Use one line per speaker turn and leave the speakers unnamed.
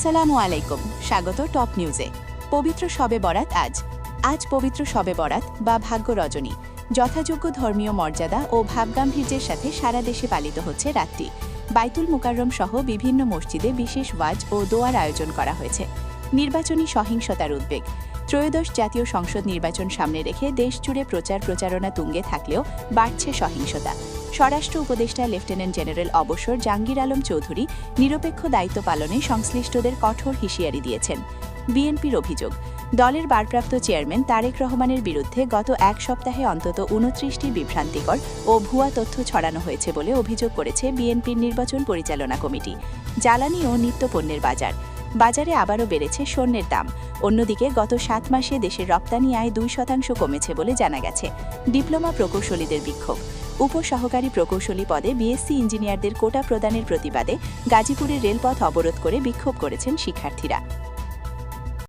আসসালামু আলাইকুম, স্বাগত টপ নিউজে। পবিত্র শবে বরাত আজ পবিত্র শবে বরাত বা ভাগ্য রজনী যথাযোগ্য ধর্মীয় মর্যাদা ও ভাবগাম্ভীর্যের সাথে সারা দেশে পালিত হচ্ছে রাতটি। বাইতুল মুকাররম সহ বিভিন্ন মসজিদে বিশেষ ওয়াজ ও দোয়ার আয়োজন করা হয়েছে। নির্বাচনী সহিংসতার উদ্বেগ। ত্রয়োদশ জাতীয় সংসদ নির্বাচন সামনে রেখে দেশজুড়ে প্রচারণা তুঙ্গে থাকলেও বাড়ছে সহিংসতা। স্বরাষ্ট্র উপদেষ্টা লেফটেন্যান্ট জেনারেল অবসর জাহাঙ্গীর আলম চৌধুরী নিরপেক্ষ দায়িত্ব পালনে সংশ্লিষ্টদের কঠোর হুঁশিয়ারি দিয়েছেন। বিএনপির অভিযোগ, দলের ভারপ্রাপ্ত চেয়ারম্যান তারেক রহমানের বিরুদ্ধে গত এক সপ্তাহে অন্তত ২৯টি বিভ্রান্তিকর ও ভুয়া তথ্য ছড়ানো হয়েছে বলে অভিযোগ করেছে বিএনপির নির্বাচন পরিচালনা কমিটি। জ্বালানি ও নিত্যপণ্যের বাজারে আবারও বেড়েছে স্বর্ণের দাম। অন্যদিকে গত ৭ মাসে দেশের রপ্তানি আয় ২% কমেছে বলে জানা গেছে। ডিপ্লোমা প্রকৌশলীদের বিক্ষোভ। উপসহকারী প্রকৌশলী পদে বিএসসি ইঞ্জিনিয়ারদের কোটা প্রদানের প্রতিবাদে গাজীপুরের রেলপথ অবরোধ করে বিক্ষোভ করেছেন শিক্ষার্থীরা।